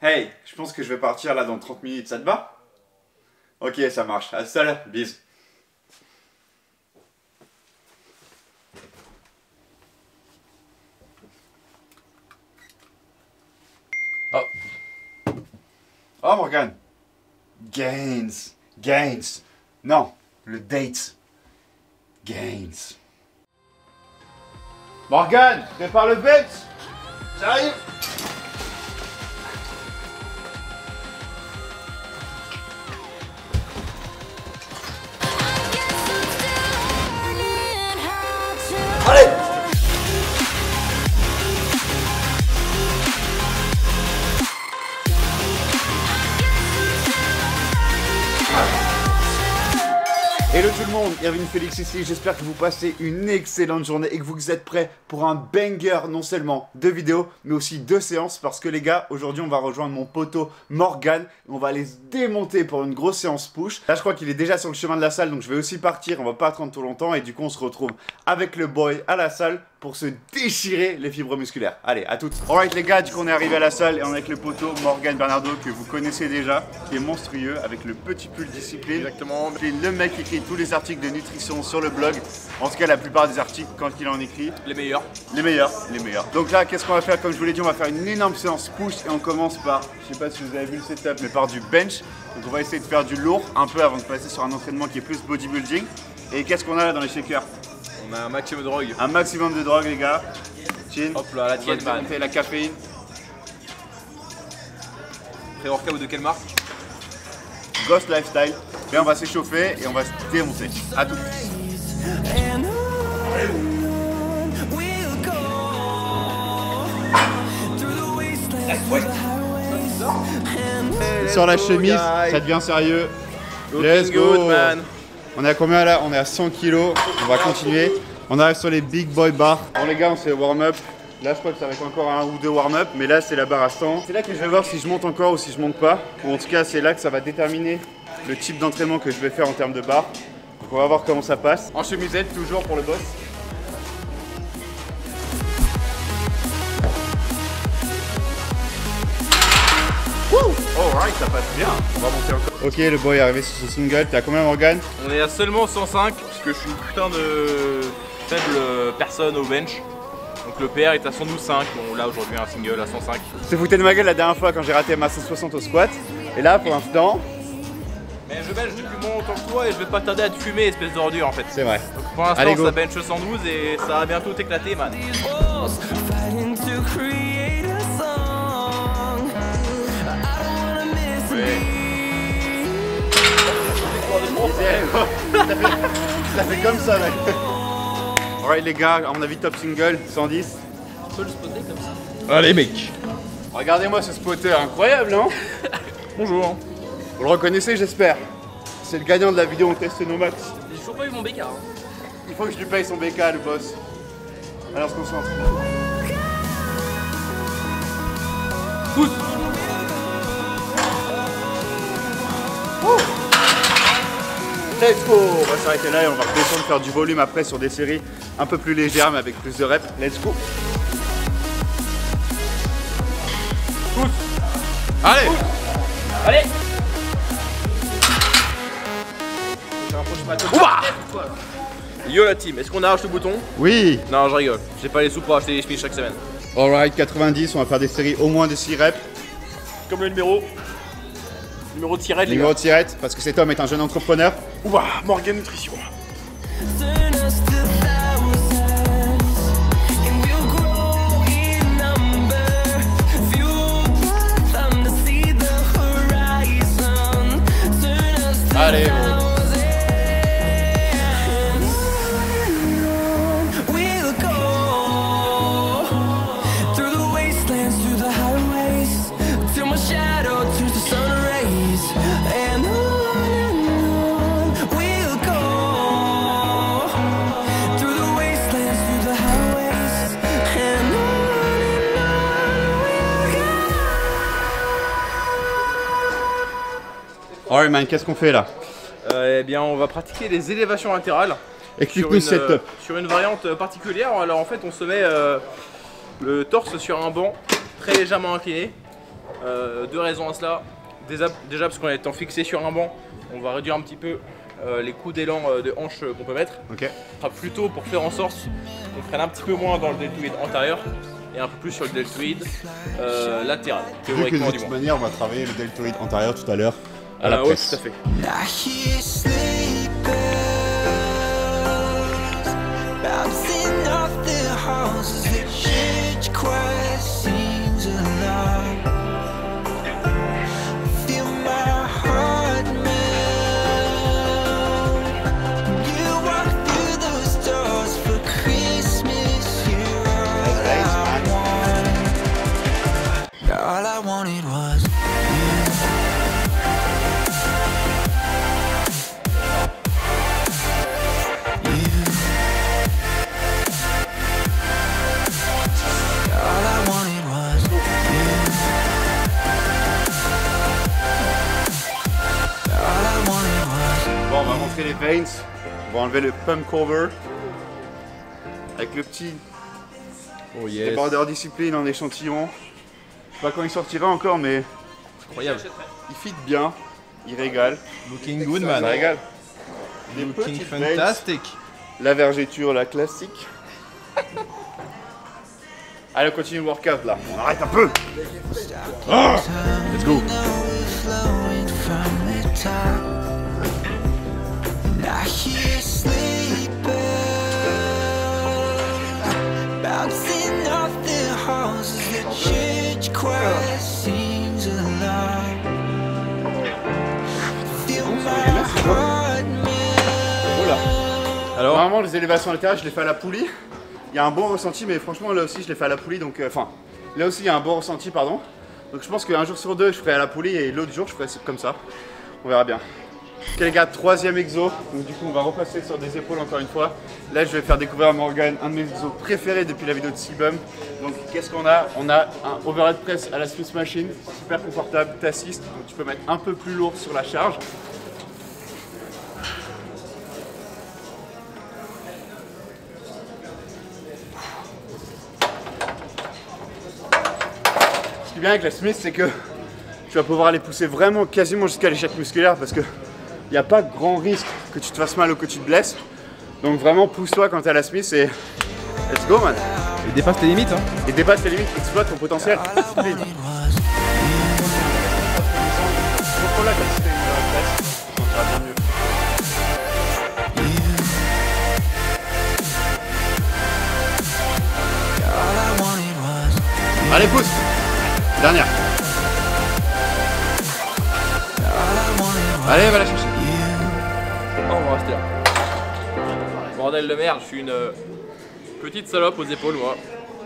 Hey, je pense que je vais partir là dans 30 minutes, ça te va? Ok, ça marche. À tout à l'heure, bisous. Oh. Oh Morgane. Gains. Gains. Non, le date. Gains. Morgane, prépare le bench. J'arrive. Allez. Hello tout le monde, Irvine Félix ici, j'espère que vous passez une excellente journée et que vous êtes prêts pour un banger non seulement de vidéos mais aussi de séances parce que les gars, aujourd'hui on va rejoindre mon poteau Morgane, on va aller se démonter pour une grosse séance push. Là je crois qu'il est déjà sur le chemin de la salle donc je vais aussi partir, on va pas attendre trop longtemps et du coup on se retrouve avec le boy à la salle pour se déchirer les fibres musculaires. Allez, à toutes. Alright les gars, du coup on est arrivé à la salle et on est avec le poteau Morgane Bernardo que vous connaissez déjà, qui est monstrueux avec le petit pull discipline. Exactement. C'est le mec qui écrit tous les articles de nutrition sur le blog. En tout cas la plupart des articles quand il en écrit. Les meilleurs. Les meilleurs, les meilleurs. Donc là qu'est-ce qu'on va faire? Comme je vous l'ai dit, on va faire une énorme séance push et on commence par, je sais pas si vous avez vu le setup, mais par du bench. Donc on va essayer de faire du lourd un peu avant de passer sur un entraînement qui est plus bodybuilding. Et qu'est-ce qu'on a là dans les shakers? On a un maximum de drogue. Un maximum de drogue les gars. Chin. Hop là, la tienne man. On fait la caféine. Pré-workout de quelle marque? Ghost Lifestyle. Et on va s'échauffer et on va se démonter. A tout. Sur la chemise, ça devient sérieux. Let's go good, man. On est à combien là? On est à 100 kg. On va continuer. On arrive sur les big boy bars. Bon les gars, on s'est warm-up. Là je crois que ça va être encore un ou deux warm-up. Mais là c'est la barre à 100. C'est là que je vais voir si je monte encore ou si je monte pas. Ou en tout cas c'est là que ça va déterminer le type d'entraînement que je vais faire en termes de barre. Donc on va voir comment ça passe. En chemisette toujours pour le boss. Alright, ça passe bien. On va monter encore. Ok, le boy est arrivé sur ce single. T'es à combien Morgane? On est à seulement 105 parce que je suis une putain de faible personne au bench. Donc le PR est à 112,5. Bon là aujourd'hui un single à 105. Je te foutais de ma gueule la dernière fois quand j'ai raté ma 160 au squat. Et là pour l'instant. Mais je bench depuis moins longtemps que toi et je vais pas tarder à te fumer espèce d'ordure en fait. C'est vrai. Donc pour l'instant ça bench 112 et ça va bientôt t'éclater man. Ça fait comme ça mec. Alright les gars, à mon avis top single, 110. On peut le spotter comme ça. Allez mec. Regardez-moi ce spotter incroyable hein. Bonjour. Vous le reconnaissez j'espère. C'est le gagnant de la vidéo on teste nos max. J'ai toujours pas eu mon BK. Hein. Il faut que je lui paye son BK le boss. Alors on se concentre. Pousse. Let's go! On va s'arrêter là et on va redescendre faire du volume après sur des séries un peu plus légères mais avec plus de reps. Let's go! Pousse! Allez! Pousse. Allez! Ouah! Yo la team, est-ce qu'on arrache le bouton? Oui! Non je rigole, j'ai pas les sous pour acheter des chemises chaque semaine. Alright, 90, on va faire des séries au moins de 6 reps. Comme le numéro de tirette les Numéro gars. de tirette, parce que cet homme est un jeune entrepreneur. Ouah, Morgane Nutrition. Allez, bon. Alright man, qu'est-ce qu'on fait là? Eh bien on va pratiquer les élévations latérales. Explique-nous ce setup. Sur une variante particulière. Alors en fait on se met le torse sur un banc très légèrement incliné Deux raisons à cela. Déjà parce qu'on est étant fixé sur un banc, on va réduire un petit peu les coups d'élan de hanche qu'on peut mettre. Ok. Ce sera plutôt pour faire en sorte qu'on freine un petit peu moins dans le deltoïde antérieur et un peu plus sur le deltoïde latéral. Vu que de toute manière, on va travailler le deltoïde antérieur tout à l'heure à la ouais, presse. tout à fait. All I wanted was Bon, on va montrer les veins. On va enlever le pump cover avec le petit Oh yes. border discipline en échantillon. Je sais pas quand il sortira encore, mais Incroyable. il fit bien, il régale. Looking good, Ça man. régale. Des Looking petites veins. fantastic. La vergeture, la classique. Allez, on continue le workout là. On arrête un peu. Let's go. flowing from the top. I hear sleepers bouncing off the halls as the church choir sings along. Feel my heart melt. Alors, Normalement, les élévations latérales, je les fais à la poulie. Il y a un bon ressenti, mais franchement, là aussi, je les fais à la poulie. Donc, enfin, là aussi, il y a un bon ressenti, pardon. Donc, je pense qu'un jour sur deux, je ferai à la poulie et l'autre jour, je ferai comme ça. On verra bien. Ok, les gars, troisième exo. Donc, du coup, on va repasser sur des épaules encore une fois. Là, je vais faire découvrir à Morgan un de mes exos préférés depuis la vidéo de Sibum. Donc, qu'est-ce qu'on a? On a un overhead press à la Smith Machine, super confortable, t'assiste. Donc, tu peux mettre un peu plus lourd sur la charge. Ce qui est bien avec la Smith, c'est que tu vas pouvoir les pousser vraiment quasiment jusqu'à l'échec musculaire parce que il n'y a pas grand risque que tu te fasses mal ou que tu te blesses. Donc vraiment pousse-toi quand tu as la Smith et let's go man. Et dépasse tes limites, hein. Et dépasse tes limites, exploite ton potentiel. Discipline. Contrôle-la comme si c'était une presse, ça sera bien mieux. Allez pousse. Dernière. Allez, va la chercher. on va rester là. Bordel de merde, je suis une petite salope aux épaules moi.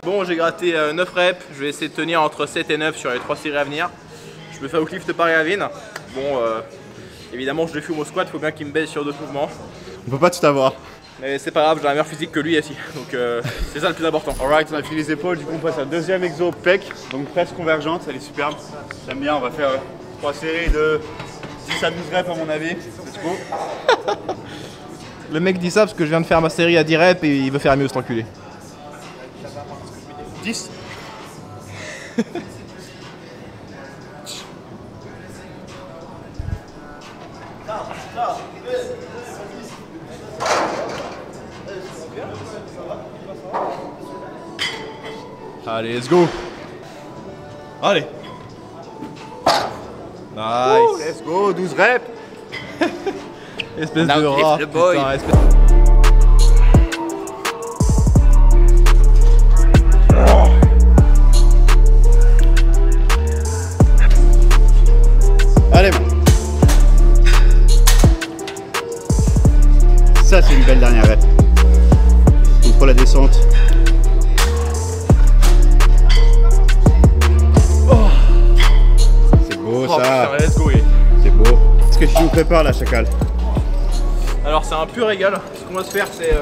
Bon, j'ai gratté 9 reps, je vais essayer de tenir entre 7 et 9 sur les 3 séries à venir. Je me fais au lift par Gavin. Bon, évidemment je le fume au squat, faut bien qu'il me baisse sur d'autres mouvements. On peut pas tout avoir. Mais c'est pas grave, j'ai la meilleure physique que lui ici, donc c'est ça le plus important. Alright, on a fini les épaules, du coup on passe à la deuxième exo pec, donc presse convergente, elle est superbe. J'aime bien, on va faire 3 séries de 10 à 12 reps à mon avis. Let's go. Le mec dit ça parce que je viens de faire ma série à 10 reps et il veut faire mieux cet enculé. 10. Allez, let's go. Allez. Oh, Nice. let's go, 12 reps. Espèce Now de lift rat. the boy. Putain, espèce... Allez, man. Ça, c'est une belle dernière rep. Contre la descente. C'est beau Oh, ça. putain, let's go, oui. C'est beau. Qu'est-ce que tu nous prépares là, Chacal? Alors c'est un pur régal, ce qu'on va se faire c'est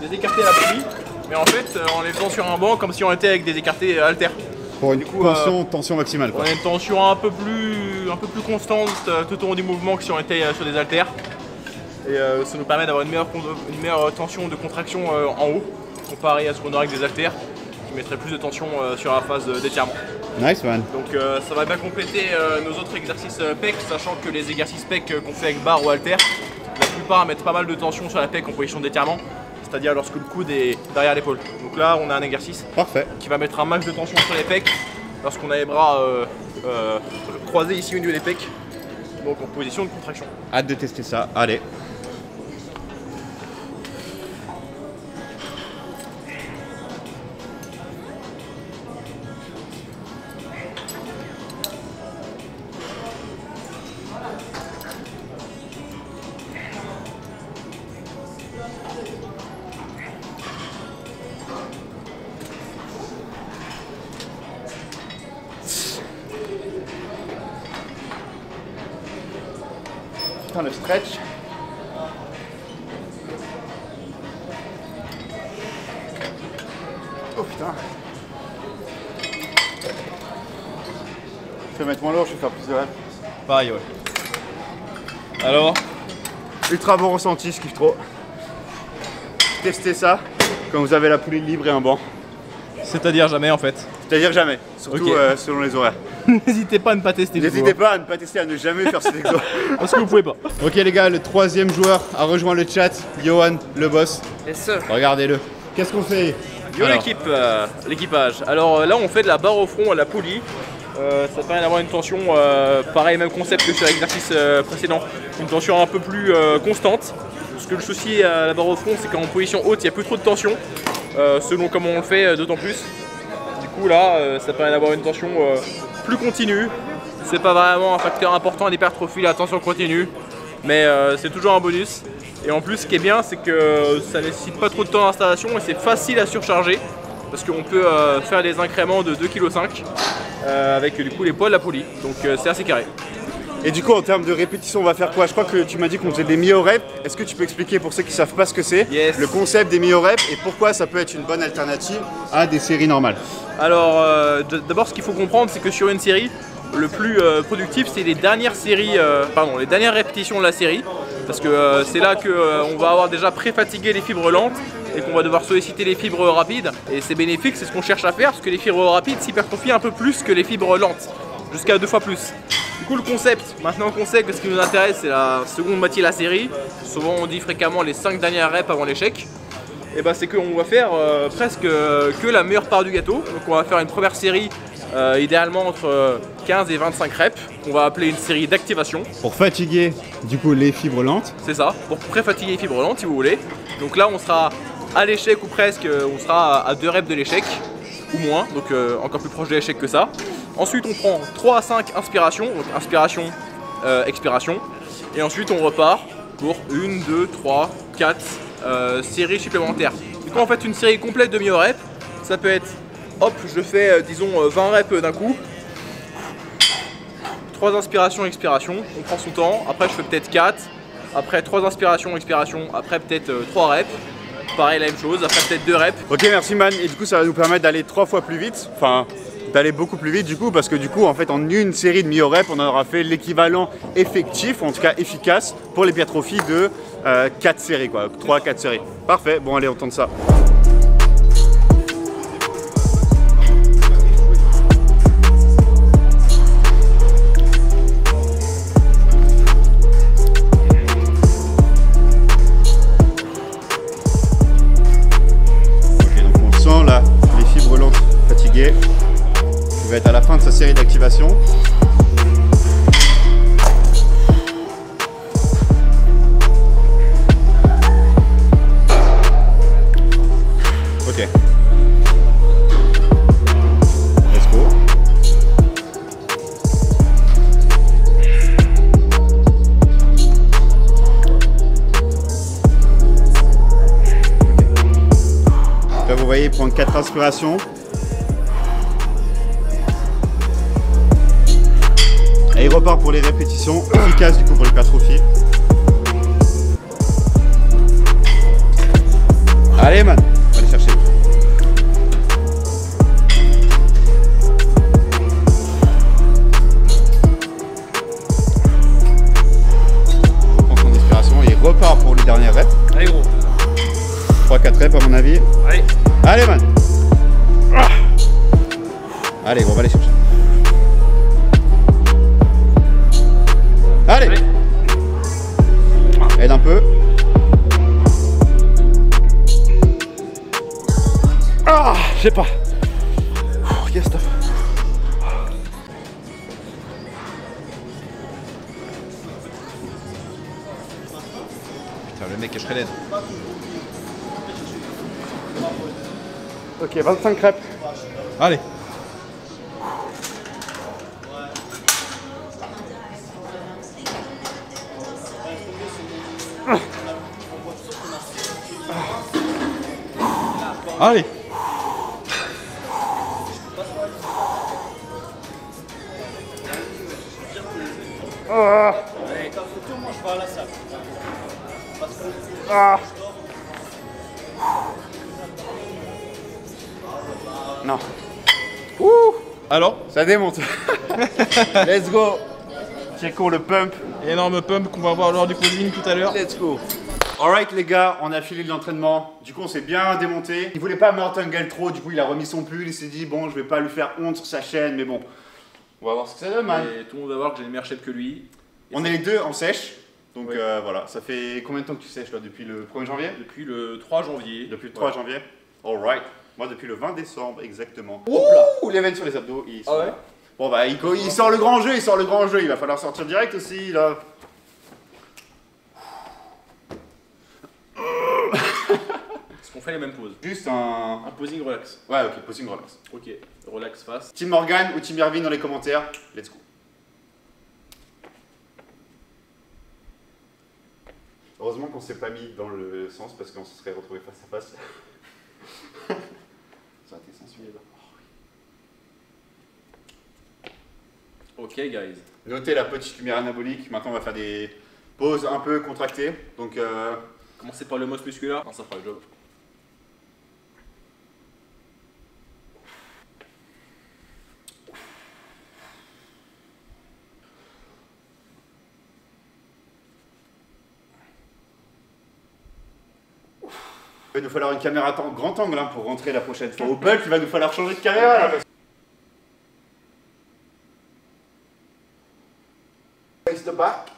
des écartés à la poulie, mais en fait en les faisant sur un banc comme si on était avec des écartés haltères. Pour une Du coup, tension maximale quoi. On a une tension un peu plus constante tout au long du mouvement que si on était sur des haltères. Et ça nous permet d'avoir une meilleure tension de contraction en haut, comparé à ce qu'on aurait avec des haltères, qui mettrait plus de tension sur la phase d'étirement. Nice man. Donc ça va bien compléter nos autres exercices pec, sachant que les exercices pec qu'on fait avec barre ou halter, la plupart mettent pas mal de tension sur la pec en position d'étirement, c'est-à-dire lorsque le coude est derrière l'épaule. Donc là on a un exercice qui va mettre un max de tension sur les pecs lorsqu'on a les bras croisés ici au niveau des pecs, donc en position de contraction. Hâte de tester ça, allez. Putain, le stretch. Oh putain. Je vais mettre moins lourd, je vais faire plus de reps. Pareil, ouais. Alors, Ultra bon ressenti, je kiffe trop. Testez ça quand vous avez la poulie libre et un banc. c'est-à-dire jamais en fait. C'est-à-dire jamais, surtout Ok. Selon les horaires. N'hésitez pas à ne pas tester. N'hésitez pas à ne pas tester, à ne jamais faire cet exo. Parce que vous pouvez pas. Ok les gars, le troisième joueur a rejoint le chat, Johan, le boss. Et ça. Regardez-le. Qu'est-ce qu'on fait? Yo Alors. l'équipage. Alors là on fait de la barre au front à la poulie. Ça permet d'avoir une tension, pareil même concept que sur l'exercice précédent, une tension un peu plus constante. Parce que le souci à la barre au front c'est qu'en position haute il n'y a plus trop de tension, selon comment on le fait d'autant plus. Du coup là ça permet d'avoir une tension plus continue. C'est pas vraiment un facteur important d'hypertrophie la tension continue, mais c'est toujours un bonus. Et en plus ce qui est bien c'est que ça nécessite pas trop de temps d'installation et c'est facile à surcharger. Parce qu'on peut faire des incréments de 2,5 kg avec du coup les poids de la poulie, donc c'est assez carré. Et du coup en termes de répétition on va faire quoi? Je crois que tu m'as dit qu'on faisait des myo-reps. Est-ce que tu peux expliquer pour ceux qui savent pas ce que c'est, Yes. le concept des myo-reps et pourquoi ça peut être une bonne alternative à des séries normales? Alors d'abord ce qu'il faut comprendre c'est que sur une série, le plus productif c'est les dernières séries, les dernières répétitions de la série. Parce que c'est là qu'on va avoir déjà pré-fatigué les fibres lentes et qu'on va devoir solliciter les fibres rapides. Et c'est bénéfique, c'est ce qu'on cherche à faire parce que les fibres rapides s'hypertrophient un peu plus que les fibres lentes, jusqu'à 2 fois plus. Du coup le concept, maintenant qu'on sait que ce qui nous intéresse c'est la seconde moitié de la série, souvent on dit fréquemment les 5 dernières reps avant l'échec, et bah c'est qu'on va faire presque que la meilleure part du gâteau. Donc on va faire une première série idéalement entre 15 et 25 reps, qu'on va appeler une série d'activation. Pour fatiguer du coup les fibres lentes. C'est ça, pour pré-fatiguer les fibres lentes si vous voulez. Donc là on sera à l'échec ou presque, on sera à 2 reps de l'échec ou moins, donc encore plus proche de l'échec que ça. Ensuite on prend 3 à 5 inspirations, donc inspiration, expiration. Et ensuite on repart pour 1, 2, 3, 4 séries supplémentaires. Du coup en fait une série complète de myo-reps, ça peut être, hop je fais disons 20 reps d'un coup. 3 inspirations, expiration, on prend son temps, après je fais peut-être 4, après 3 inspirations, expiration, après peut-être 3 reps, pareil la même chose, après peut-être 2 reps. Ok merci man, et du coup ça va nous permettre d'aller 3 fois plus vite, enfin d'aller beaucoup plus vite du coup, parce que du coup en fait en une série de myo-reps on aura fait l'équivalent effectif, ou en tout cas efficace pour l'hypertrophie de 4 séries quoi, 3 à 4 séries. Parfait, bon allez on tente ça. Les fibres lentes fatiguées, qui va être à la fin de sa série d'activation. Ok. Let's go. Là vous voyez, prendre 4 inspirations. Et il repart pour les répétitions efficaces du coup pour l'hypertrophie. Allez man, on va aller chercher. On prend son inspiration et il repart pour les dernières reps. Allez gros. 3-4 reps à mon avis. Allez. Allez man. Allez, on va aller chercher. sais pas. Yes, stop. Putain, le mec est shredded. Ok, 25 crêpes. Allez. Allez. Non. Alors, Ça démonte. Let's go. Checkons le pump. énorme pump qu'on va voir lors du posing tout à l'heure. Let's go. Alright les gars, on a filé de l'entraînement. Du coup on s'est bien démonté. Il voulait pas martingale trop, du coup il a remis son pull. Il s'est dit bon je vais pas lui faire honte sur sa chaîne, mais bon. On va voir ce que ça donne man. Et tout le monde va voir que j'ai une meilleure shape que lui. Et On est les deux en sèche. Donc Oui. voilà, ça fait combien de temps que tu sèches là? Depuis le 1er janvier? depuis le 3 janvier. Depuis le 3 janvier. Alright. Moi depuis le 20 décembre exactement. Hop là. Ouh, les veines sur les abdos. Ils sont... Ah ouais. Bon bah il sort le grand jeu, il sort le grand jeu. Il va falloir sortir direct aussi là. Est-ce qu'on fait les mêmes poses? Juste un... Un posing relax. Ouais ok, posing relax. Ok, relax face. Team Morgan ou Team Irvine dans les commentaires. Let's go. Heureusement qu'on s'est pas mis dans le sens parce qu'on se serait retrouvé face à face. Ça a été sensuel. Ok guys. Notez la petite lumière anabolique. Maintenant on va faire des poses un peu contractées. Donc Commencez par le most musculaire. Non, ça fera le job. il va nous falloir une caméra grand angle hein, pour rentrer la prochaine fois. Au bulk, il va nous falloir changer de caméra là. Face the back.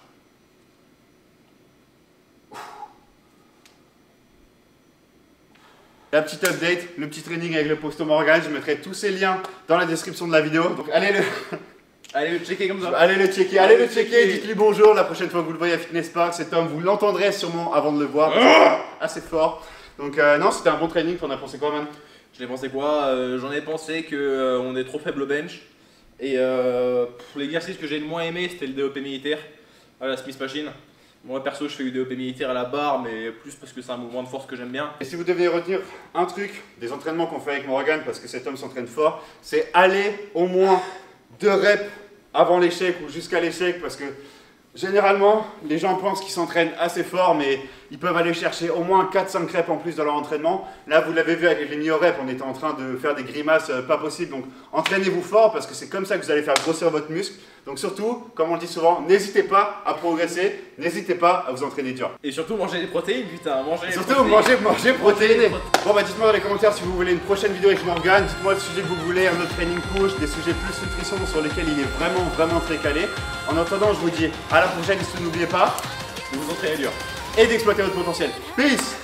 La petite update, le petit training avec le Posto Morgan, je mettrai tous ces liens dans la description de la vidéo. Donc allez Allez le checker comme ça. allez le checker, dites-lui bonjour la prochaine fois que vous le voyez à Fitness Park. Cet homme, vous l'entendrez sûrement avant de le voir, parce que c'est assez fort. Donc non, c'était un bon training, t'en as pensé quoi man? Je l'ai pensé quoi? J'en ai pensé que on est trop faible au bench. Et l'exercice que j'ai le moins aimé, c'était le DOP militaire à la Smith Machine. Moi perso, je fais du DOP militaire à la barre, mais plus parce que c'est un mouvement de force que j'aime bien. Et si vous deviez retenir un truc des entraînements qu'on fait avec Morgan, parce que cet homme s'entraîne fort, c'est aller au moins 2 reps avant l'échec ou jusqu'à l'échec, parce que généralement, les gens pensent qu'ils s'entraînent assez fort, mais ils peuvent aller chercher au moins 4-5 reps en plus dans leur entraînement. Là, vous l'avez vu avec les mini-reps, on était en train de faire des grimaces pas possibles. Donc, entraînez-vous fort, parce que c'est comme ça que vous allez faire grossir votre muscle. Donc surtout, comme on le dit souvent, n'hésitez pas à progresser, n'hésitez pas à vous entraîner dur. Et surtout manger des protéines, putain, manger des Surtout, protéines. manger protéiné. Bon bah dites-moi dans les commentaires si vous voulez une prochaine vidéo avec Morgan, dites-moi le sujet que vous voulez, un autre training push, des sujets plus nutrition sur lesquels il est vraiment très calé. En attendant, je vous dis à la prochaine et surtout n'oubliez pas De vous entraîner dur. et d'exploiter votre potentiel. Peace!